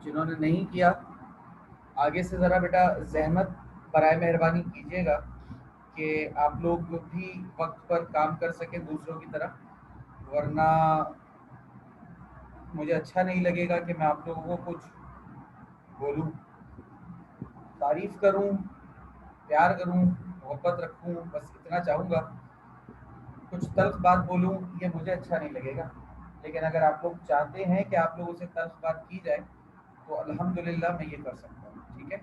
जिन्होंने नहीं किया, आगे से ज़रा बेटा ज़हमत बराए मेहरबानी कीजिएगा कि आप लोग भी वक्त पर काम कर सकें दूसरों की तरह, वरना मुझे अच्छा नहीं लगेगा कि मैं आप लोगों को कुछ बोलूं, तारीफ करूं, प्यार करूं, मोहब्बत रखूं, बस इतना चाहूँगा। कुछ तल्ख बात बोलूं, ये मुझे अच्छा नहीं लगेगा। लेकिन अगर आप लोग चाहते हैं कि आप लोगों से तल्ख बात की जाए तो अल्हम्दुलिल्लाह मैं ये कर सकता हूँ, ठीक है।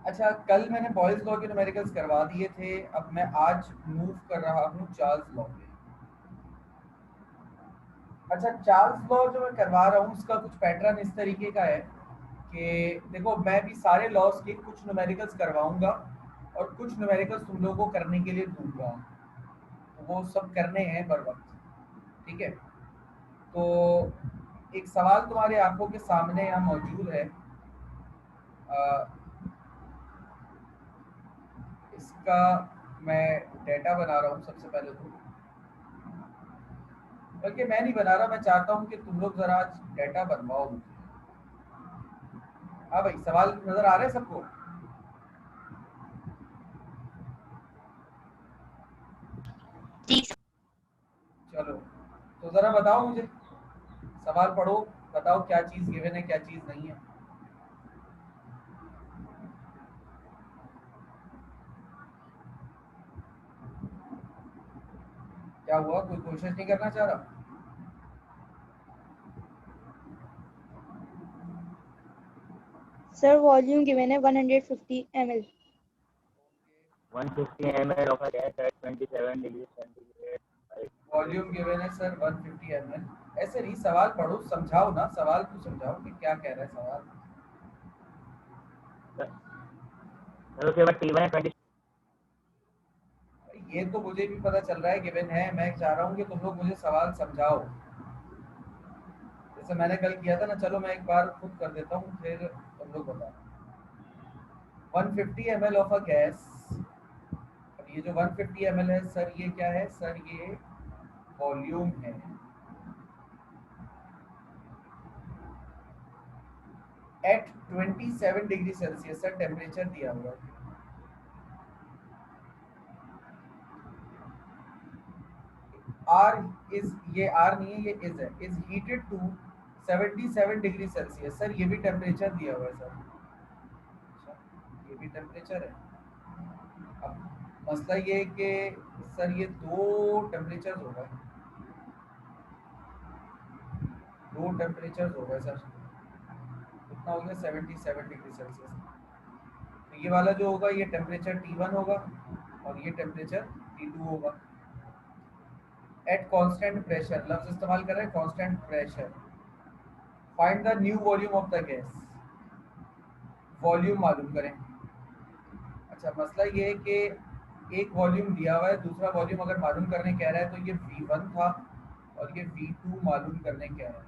अच्छा, कल मैंने बॉयज़ लॉ के न्यूमेरिकल्स करवा दिए थे, अब मैं आज मूव कर रहा हूँ चार्ल्स लॉ पे। अच्छा, चार्ल्स लॉ जो मैं करवा रहा हूँ उसका कुछ पैटर्न इस तरीके का है कि देखो, मैं भी सारे लॉस के कुछ न्यूमेरिकल्स करवाऊंगा और कुछ न्यूमेरिकल्स तुम लोगों को करने के लिए दूंगा, तो वो सब करने हैं बर वक्त, ठीक है। तो एक सवाल तुम्हारे आंखों के सामने यहाँ मौजूद है। आ, इसका मैं डेटा बना रहा हूँ सबसे पहले तो, बल्कि मैं नहीं बना रहा, मैं चाहता हूँ कि तुम लोग जरा आज डेटा बनवाओ मुझे। हाँ भाई, सवाल नजर आ रहे हैं सबको? जी चलो, तो जरा बताओ मुझे, सवाल पढ़ो, बताओ क्या चीज गिवन है क्या चीज नहीं है। क्या हुआ, कोई कोशिश नहीं करना चाह रहा? सर वॉल्यूम गिवन है 150 ml। 150 ml of a gas at 27 degrees centigrade। Volume given है सर 150 ml। ऐसे नहीं, सवाल पढ़ो, समझाओ ना, सवाल को समझाओ कि क्या कह रहा है सवाल। सर उसके बाद T1 है 20। ये तो मुझे भी पता चल रहा है गिवन है, मैं चाह रहा हूँ कि तुम लोग मुझे सवाल समझाओ, जैसे मैंने कल किया था ना। चलो मैं एक बार खुद कर देता हूँ, फिर तुम लोग बताओ। 150 ml ऑफ अ गैस, अब ये जो 150 ml है सर, ये क्या है सर? ये वॉल्यूम है। At 27 degree Celsius sir temperature दिया हुआ है। आर इज, ये आर नहीं है, ये is heated to 77 degree Celsius sir, ये भी टेम्परेचर दिया हुआ है सर। अच्छा, ये भी टेम्परेचर है। अब मसला ये है कि सर ये दो टेम्परेचर हो गए, दो टेम्परेचर हो गए सर। कितना हो गया? 77 डिग्री सेल्सियस। तो ये वाला जो होगा ये टेम्परेचर T1 होगा और ये टेम्परेचर T2 होगा। एट कांस्टेंट प्रेशर, लफ्ज इस्तेमाल कर रहे हैं constant pressure. Find the new volume of the gas, volume मालूम करें। अच्छा, मसला ये है कि एक वॉल्यूम दिया हुआ है, दूसरा वॉल्यूम अगर मालूम करने कह रहा है तो ये V1 था और ये V2 मालूम करने कह रहा है।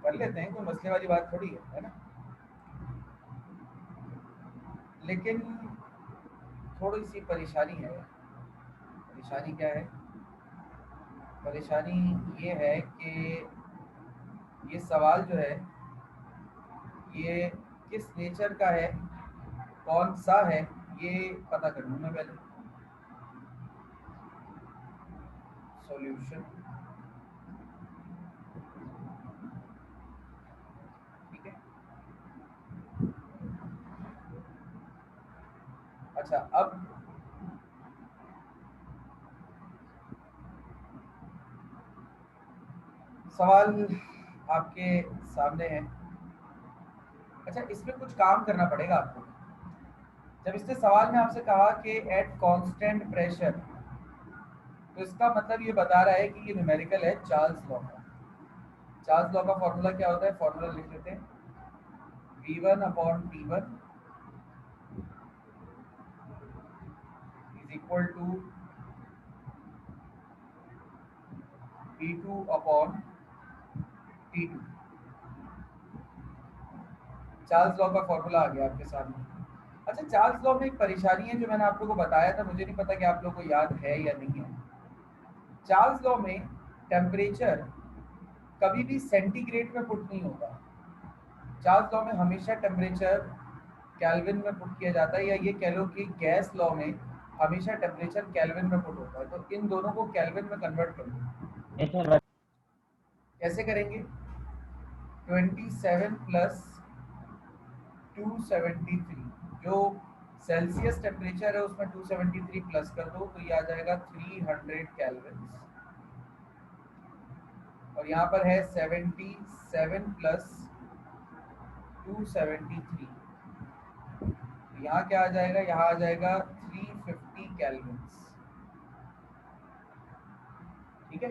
कर लेते हैं, कोई मसले वाली बात थोड़ी है ना। लेकिन थोड़ी सी परेशानी है। परेशानी क्या है? परेशानी ये है कि ये सवाल जो है ये किस नेचर का है, कौन सा है, ये पता कर लूँ मैं पहले। सॉल्यूशन, ठीक है। अच्छा, अब सवाल आपके सामने है। अच्छा, इसमें कुछ काम करना पड़ेगा आपको। जब इसने सवाल में आपसे कहा कि एट कांस्टेंट प्रेशर, तो इसका मतलब ये बता रहा है कि ये न्यूमेरिकल है चार्ल्स लॉ का। चार्ल्स लॉ का फॉर्मूला क्या होता है? फॉर्मूला लिख लेते हैं, V1 upon T1 is equal to V2 upon T2। Charles law का फॉर्मूला आ गया आपके सामने। अच्छा, चार्ल्स लॉ में एक परेशानी है जो मैंने आप लोगों को बताया था, मुझे नहीं पता कि आप लोगों को याद है या नहीं है। चार्ल्स लॉ में टेम्परेचर कभी भी सेंटीग्रेड में पुट नहीं होता। चार्ल्स लॉ में हमेशा टेम्परेचर केल्विन में पुट किया जाता है, या ये कह लो कि गैस लॉ में हमेशा टेम्परेचर केल्विन में पुट होता है। तो इन दोनों को केल्विन में कन्वर्ट कर दो। yes sir, कैसे करेंगे? 27 प्लस 273, जो सेल्सियस टेम्परेचर है उसमें 273 प्लस कर दो तो ये आ जाएगा 300 केल्विन। और यहाँ पर है 77 प्लस 273, यहाँ क्या आ जाएगा? यहाँ आ जाएगा 350 केल्विन। ठीक है।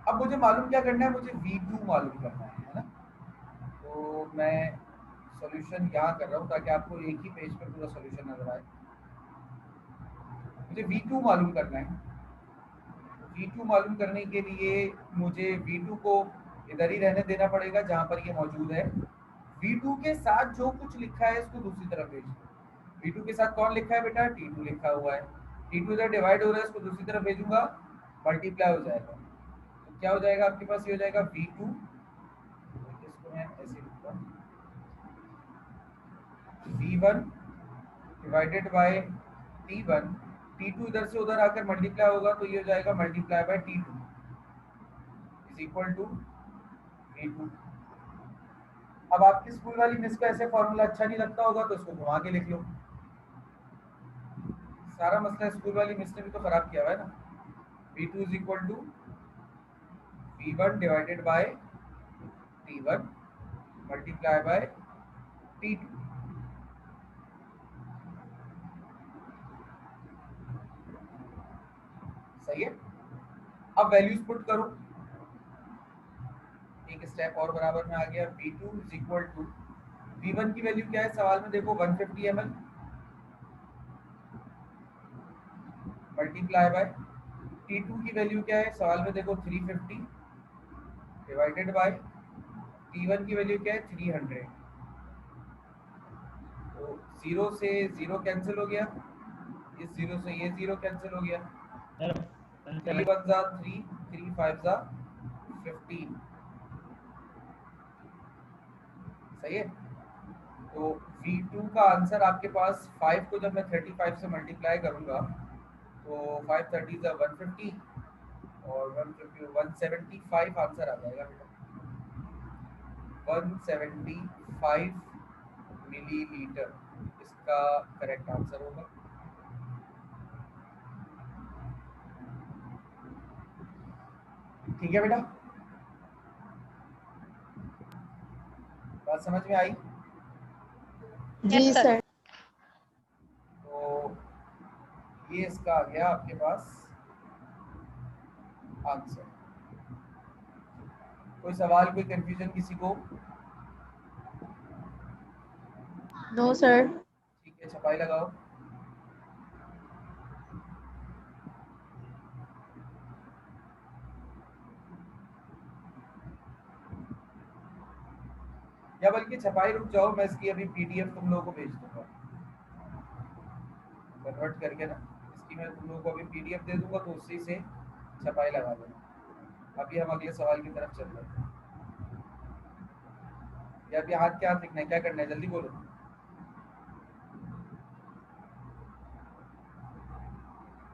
अब मुझे मालूम क्या करना है? मुझे V2 मालूम करना है ना। तो मैं सॉल्यूशन यहाँ कर रहा हूँ ताकि आपको एक ही पेज पे पूरा सॉल्यूशन नजर आए। मुझे V2 मालूम करना है। V2 मालूम करने के लिए मुझे V2 को इधर ही रहने देना पड़ेगा जहाँ पर ये मौजूद है। V2 के साथ जो कुछ लिखा है इसको दूसरी तरफ भेज दो। V2 के साथ कौन लिखा है बेटा? T2 लिखा हुआ है। T2 इधर डिवाइड हो रहा है, इसको दूसरी तरफ भेजूंगा, मल्टीप्लाई हो जाएगा। तो क्या हो जाएगा आपके पास? ये हो जाएगा V2, इसको मैं ऐसे लिखूंगा, V1 divided by T1। T2 इधर से उधर आकर मल्टीप्लाई होगा तो ये हो जाएगा multiply by T2 is equal to V2। अब आपकी स्कूल वाली मिस को ऐसे फॉर्मूला अच्छा नहीं लगता होगा तो इसको घुमा के लिख लो। सारा मसला स्कूल वाली मिस ने भी तो खराब किया हुआ है ना। V2 is equal to V1 divided by T1 multiply by T2। सही है। अब वैल्यूज पुट करो, एक स्टेप और बराबर में आ गया। V2 is equal to V1 की वैल्यू क्या है सवाल में? देखो 150 ml मल्टीप्लाई बाय T2 की वैल्यू क्या है सवाल में? देखो 350 डिवाइडेड बाय T1 की वैल्यू क्या है? 300। तो 0 से 0 कैंसिल हो गया, इस 0 से ये 0 कैंसिल हो गया। sir, 3 1 जा 3, 3 5 जा 15। सही है। तो V2 का आंसर आपके पास 5 को जब मैं 35 से मल्टीप्लाई करूंगा तो 5 30 जा 150 और 150 175 आंसर आ जाएगा बेटा। 175 मिलीलीटर इसका करेक्ट आंसर होगा। ठीक है बेटा, बात समझ में आई? जी Yes, sir. सर। तो ये इसका आ गया आपके पास आंसर। कोई सवाल, कोई कंफ्यूजन किसी को? No sir. ठीक है, छपाई लगाओ। या बल्कि छपाई रुक जाओ, मैं इसकी अभी PDF तुम लोगों को भेज दूंगा कन्वर्ट करके ना। इसकी मैं तुम लोगों को अभी PDF दे दूंगा तो उसी से छपाई लगा देना। अभी हम अगले सवाल की तरफ चल रहे हैं। या अभी हाथ क्या लिखना है, क्या करना है, जल्दी बोलो।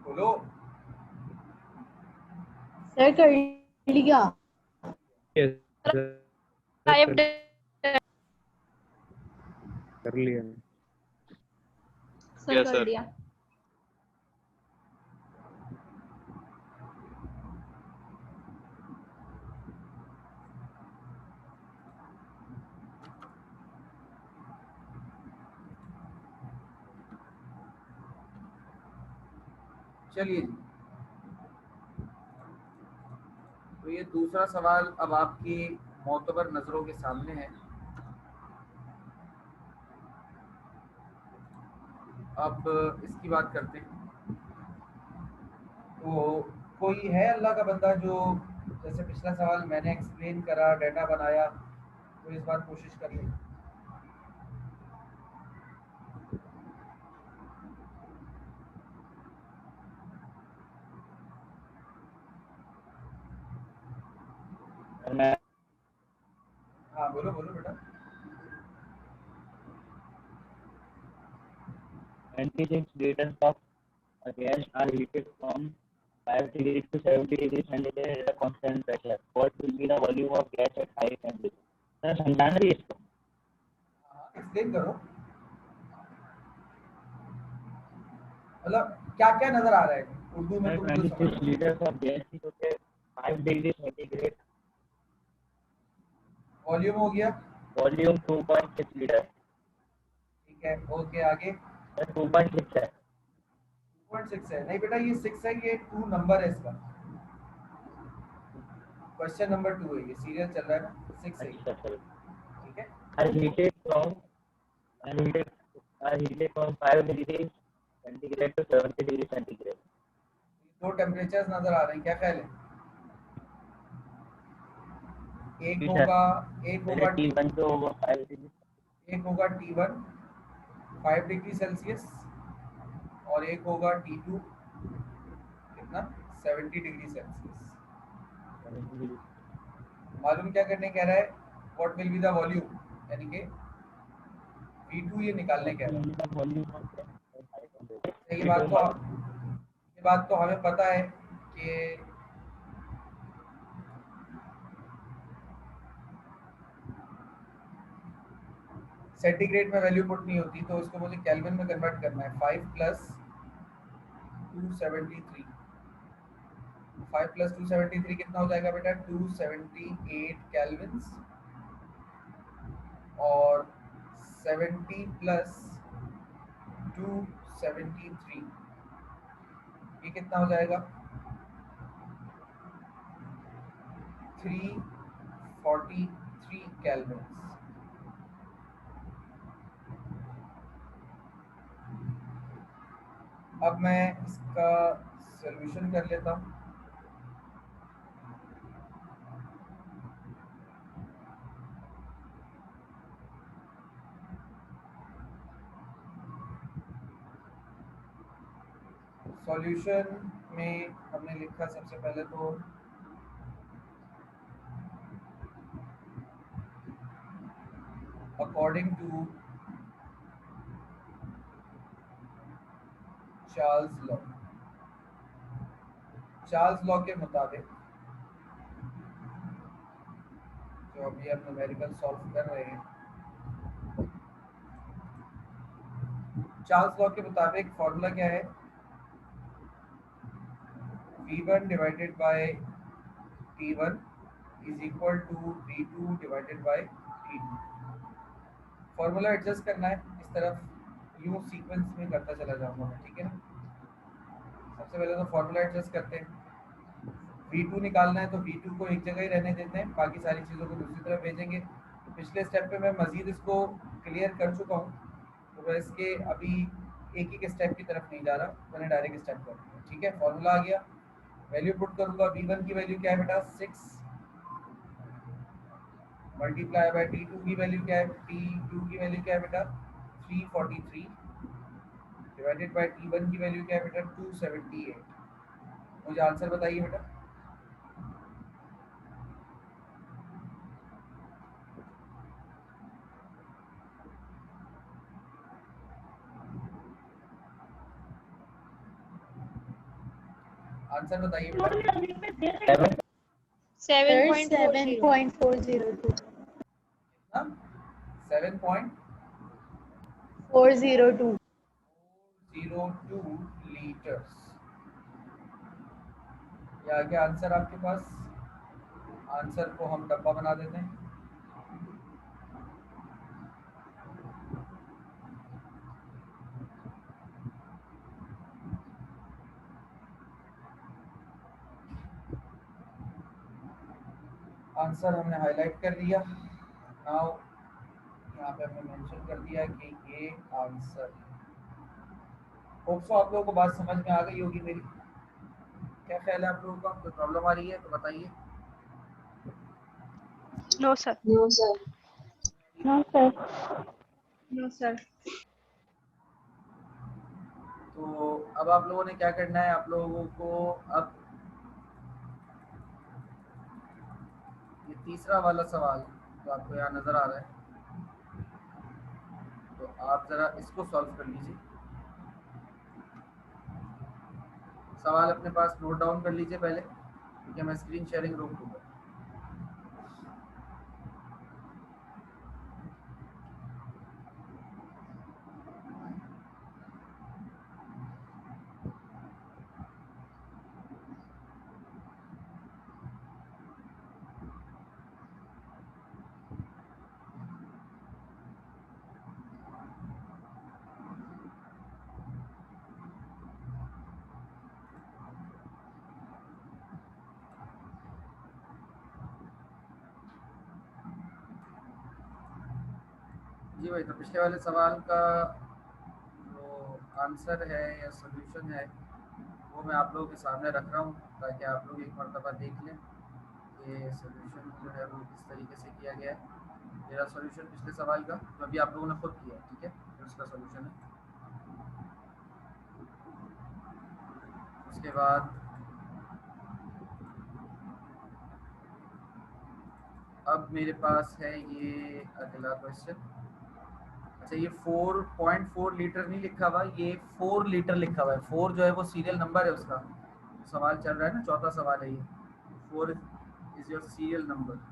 बोलो। सर कर लिया। Yes, sir. I have done. कर लिया। सर कर लिया। चलिए जी, तो ये दूसरा सवाल अब आपकी मोतबर नजरों के सामने है। अब इसकी बात करते हैं। तो कोई है अल्लाह का बंदा जो जैसे पिछला सवाल मैंने एक्सप्लेन करा, डाटा बनाया, तो इस बार कोशिश कर ले। सर मैं हाँ बोलो बोलो बेटा। Anti litres of gas are heated from 5 degrees to 70 degrees centigrade at a constant pressure. What will be the volume of gas at high temperature? Sir समझाना भी इसको। हाँ एक्सप्लेन करो, मतलब क्या क्या नजर आ रहा है उर्दू में, सर तुम जो 26 समझ। liters of gas is okay 5 degree centigrade, volume हो गया, वॉल्यूम 2.6 लीटर। ठीक है ओके आगे। सर 2.6 है। 2.6 है, नहीं बेटा ये 6 है, ये 2 नंबर है इसका, क्वेश्चन नंबर 2 है, ये सीरियल चल रहा है ना, 6 है ये, अच्छा सर। ठीक है। are heated from are heated are heated from 5 degree centigrade to 70 degree centigrade. दो टेम्परेचर्स नजर आ रहे हैं, क्या ख्याल है? एक जी सर। होगा एक पहले होगा T1 जो होगा 5 डिग्री, एक होगा T1 5 डिग्री सेल्सियस और एक होगा T2 कितना 70 डिग्री सेल्सियस। मालूम क्या करने कह रहा है, what will be the volume, यानी कि V2 ये निकालने कह रहा है। तो ये बात तो हमें पता है कि सेंटीग्रेड में वैल्यू पुट नहीं होती, तो उसको मुझे केल्विन में कन्वर्ट करना है। 5 प्लस 273, 5 प्लस 273 कितना हो जाएगा बेटा, 278 केल्विन्स, और 70 प्लस 273 ये कितना हो जाएगा, 343 केल्विन्स। अब मैं इसका सॉल्यूशन कर लेता हूँ। सॉल्यूशन में हमने लिखा सबसे पहले तो according to Charles law, Charles law के मुताबिक जो अभी हम न्यूमेरिकल सॉल्व कर रहे हैं, चार्ल्स लॉ के मुताबिक फॉर्मूला क्या है, V1 divided by T1 is equal to V2 divided by T2। Formula adjust करना है इस तरफ, यूं सीक्वेंस में करता चला जाऊंगा मैं, ठीक है ना। सबसे पहले तो फॉर्मूला एडजस्ट करते हैं, V2 निकालना है तो V2 को एक जगह ही रहने देते हैं, बाकी सारी चीज़ों को दूसरी तरफ भेजेंगे। तो पिछले स्टेप पे मैं मज़ीद इसको क्लियर कर चुका हूँ, तो मैं इसके अभी एक एक स्टेप की तरफ नहीं जा रहा, मैंने डायरेक्ट स्टेप कर दिया, ठीक है। फॉर्मूला आ गया, वैल्यू पुट करूँगा, V1 की वैल्यू क्या है बेटा 6 मल्टीप्लाई बाय T2 की वैल्यू क्या है, T2 की वैल्यू क्या है बेटा 343 डिवाइडेड बाय T1 की वैल्यू क्या है बेटा 278। मुझे आंसर बताइए बेटा। आंसर बताइए बेटा। 7 सर 7.40 7.402 हाँ 7.402 402 लीटर्स, ये आ गया आंसर आपके पास। आंसर को हम डब्बा बना देते हैं। आंसर हमने हाईलाइट कर दिया, नाउ यहाँ पे हमने मेंशन कर दिया कि ये आंसर। होप सो आप लोगों को बात समझ में आ गई होगी मेरी। क्या ख्याल है आप लोगों का, कोई प्रॉब्लम आ रही है तो बताइए। No, sir. No sir. No, sir. No sir. तो अब आप लोगों ने क्या करना है, आप लोगों को अब ये तीसरा वाला सवाल तो आपको यहाँ नजर आ रहा है, तो आप जरा इसको सॉल्व कर लीजिए। सवाल अपने पास नोट डाउन कर लीजिए पहले, क्योंकि मैं स्क्रीन शेयरिंग रोक दूंगा। जी भाई, तो पिछले वाले सवाल का जो आंसर है या सॉल्यूशन है वो मैं आप लोगों के सामने रख रहा हूँ, ताकि आप लोग एक मरतबा देख लें कि सॉल्यूशन जो है वो किस तरीके से किया गया है। मेरा सॉल्यूशन पिछले सवाल का जो अभी आप लोगों ने खुद किया है, ठीक है, तो उसका सॉल्यूशन है। उसके बाद अब मेरे पास है ये अगला क्वेश्चन। अच्छा, ये 4.4 लीटर नहीं लिखा हुआ, ये 4 लीटर लिखा हुआ है। 4 जो है वो सीरियल नंबर है उसका, सवाल चल रहा है ना, चौथा सवाल है ये। 4 इज योर सीरियल नंबर।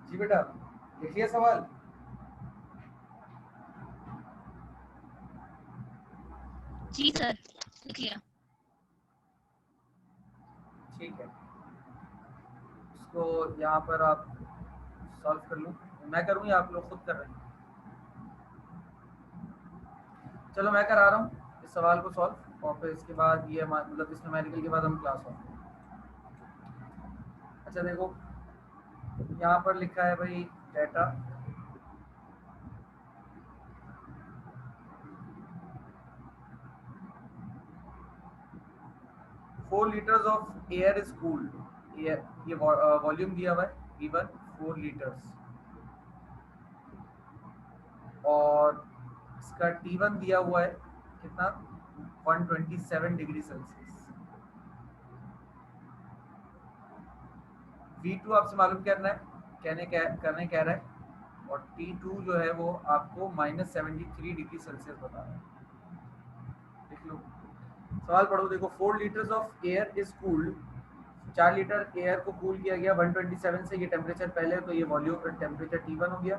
जी बेटा, लिख लिया सवाल? जी सर, लिख लिया। ठीक है, इसको यहाँ पर आप सॉल्व कर लूँ, मैं करूँ या आप लोग खुद कर रहे हैं? चलो मैं करा रहा हूँ इस सवाल को सॉल्व, और फिर इसके बाद ये मतलब इस न्यूमेरिकल के बाद हम क्लास ऑफ। अच्छा देखो, यहाँ पर लिखा है भाई data four litres of air is cooled. ये वॉल्यूम दिया हुआ है, गिवन 4 लीटर्स, और इसका T1 दिया हुआ है कितना, 127 डिग्री सेल्सियस। V2 आपसे मालूम करना है, करने कह रहा है, और T2 जो है वो आपको -73 डिग्री सेल्सियस बता रहा है। देख लो सवाल पढ़ो, देखो 4 litres of air is cooled, 4 litre air को कूल किया गया 127 से, ये टेम्परेचर पहले, तो ये वॉल्यूम टेम्परेचर T1 हो गया।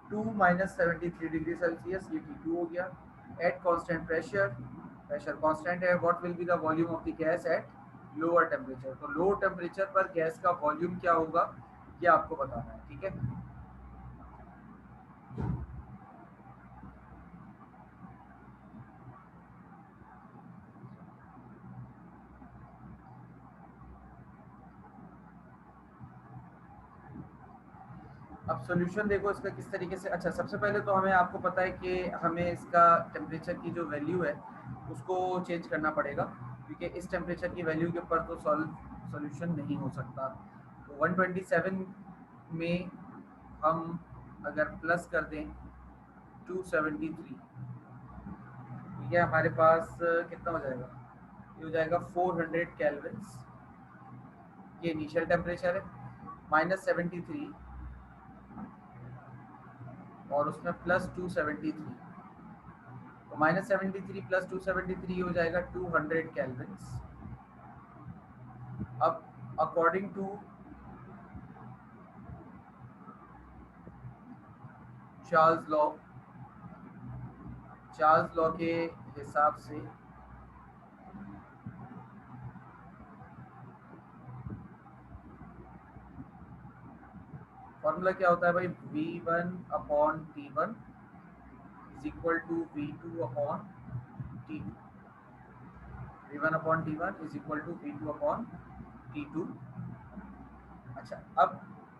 2 -73 डिग्री सेल्सियस, ये T2 हो गया। At constant pressure, pressure constant है, what will be the volume of the gas at lower temperature. तो लो टेम्परेचर पर गैस का वॉल्यूम क्या होगा ये आपको बताना है, ठीक है। अब सॉल्यूशन देखो इसका किस तरीके से। अच्छा, सबसे पहले तो हमें, आपको पता है कि हमें इसका टेम्परेचर की जो वैल्यू है उसको चेंज करना पड़ेगा, क्योंकि इस टेम्परेचर की वैल्यू के ऊपर तो सॉल्यूशन नहीं हो सकता। तो 127 में हम अगर प्लस कर दें 273, ठीक है, हमारे पास कितना हो जाएगा, ये हो जाएगा 400 केल्विन्स। ये इनिशियल टेम्परेचर है, -73 और उसमें +273, तो -73 + 273 हो जाएगा 200 केल्विन्स। अब अकॉर्डिंग टू चार्ल्स लॉ के हिसाब से फॉर्मूला क्या होता है भाई, V1/T1 = V2/T2। V1 upon T1 is equal to V2 upon T2। अच्छा, अब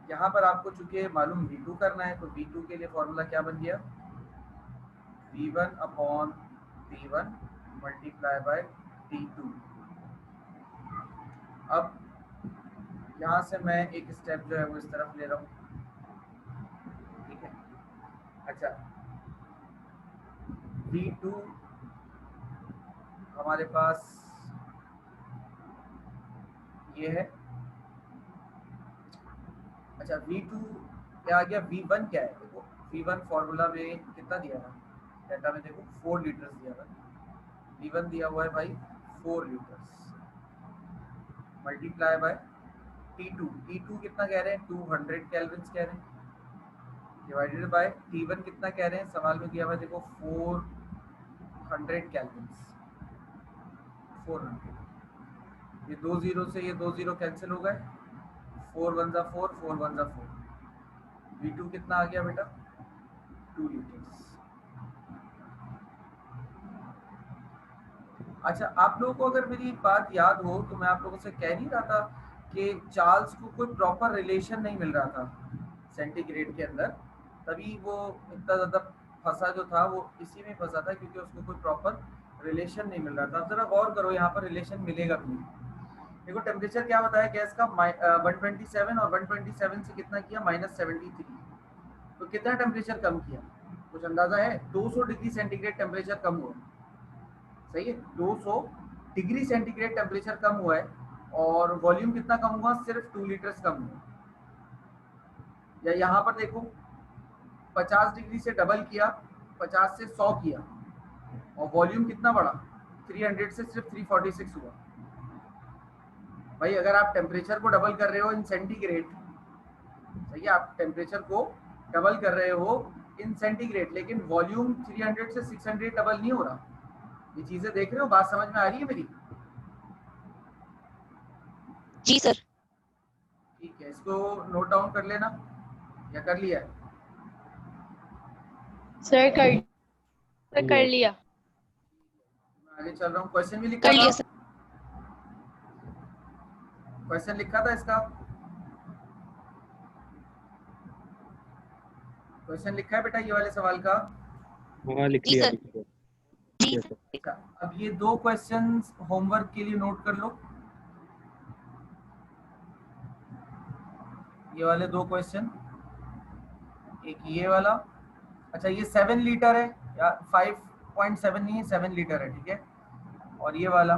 यहाँ पर आपको चूंकि मालूम V2 करना है, तो V2 के लिए फॉर्मूला क्या बन गया, V1 upon T1 multiply by T2। अब यहाँ से मैं एक स्टेप जो है वो इस तरफ ले रहा हूँ, ठीक है। अच्छा, V2 हमारे पास ये है। अच्छा, V2 क्या आ गया, V1 क्या है, देखो V1 फॉर्मूला में कितना दिया था, डेटा में देखो 4 लीटर्स दिया था। V1 दिया हुआ है भाई 4 litres multiply by T2। T2 कितना कह रहे हैं, 200 केल्विन कह रहे हैं, डिवाइडेड बाय T1 कितना कह रहे हैं, सवाल में दिया हुआ है देखो 400 केल्विन। 400, ये 2 जीरो से ये 2 जीरो कैंसिल हो गए, 4 1 जा 4, 4 1 जा 4। V2 कितना आ गया बेटा, 2 लीटर्स। अच्छा, आप लोगों को अगर मेरी बात याद हो तो मैं आप लोगों से कह नहीं रहा था कि चार्ल्स को कोई प्रॉपर रिलेशन नहीं मिल रहा था सेंटीग्रेड के अंदर, तभी वो इतना ज़्यादा फंसा जो था वो इसी में फंसा था, क्योंकि उसको कोई प्रॉपर रिलेशन नहीं मिल रहा था। ज़रा गौर करो, यहाँ पर रिलेशन मिलेगा भी। देखो टेम्परेचर क्या बताया गैस का, 127, और 127 से कितना किया, -73। तो कितना टेम्परेचर कम किया, कुछ अंदाजा है, 200 डिग्री सेंटीग्रेड टेम्परेचर कम हुआ। सही है, 200 डिग्री सेंटीग्रेड टेम्परेचर कम हुआ है, और वॉल्यूम कितना कम हुआ, सिर्फ 2 लीटर्स कम हुआ। या यहाँ पर देखो 50 डिग्री से डबल किया, 50 से 100 किया, और वॉल्यूम कितना बढ़ा, 300 से सिर्फ 346 हुआ। भाई अगर आप टेम्परेचर को डबल कर रहे हो इन सेंटीग्रेड, सही है, आप टेम्परेचर को डबल कर रहे हो इन सेंटीग्रेड, लेकिन वॉल्यूम 300 से 600 डबल नहीं हो रहा। ये चीजें देख रहे हो, बात समझ में आ रही है मेरी? जी सर। ठीक है, इसको नोट डाउन कर लेना, या कर लिया है? सर कर लिया। मैं आगे चल रहा हूँ। क्वेश्चन भी लिखा कर लिया था, सर। क्वेश्चन लिखा था इसका, क्वेश्चन लिखा है बेटा ये वाले सवाल का? हाँ लिख जी लिया, सर। लिख लिया। जी Yes, सर। sir. अच्छा, अब ये 2 क्वेश्चंस होमवर्क के लिए नोट कर लो, ये वाले 2 क्वेश्चन, एक ये वाला। अच्छा, ये 7 लीटर है या 5.7 नहीं है, 7 लीटर है, ठीक है। और ये वाला,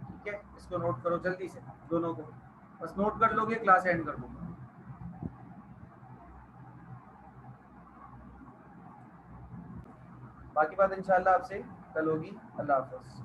ठीक है, इसको नोट करो जल्दी से, दोनों को बस नोट कर लोगे, क्लास एंड कर दूंगा। बाकी बात इंशाल्लाह आपसे कल होगी। अल्लाह हाफ़िज़।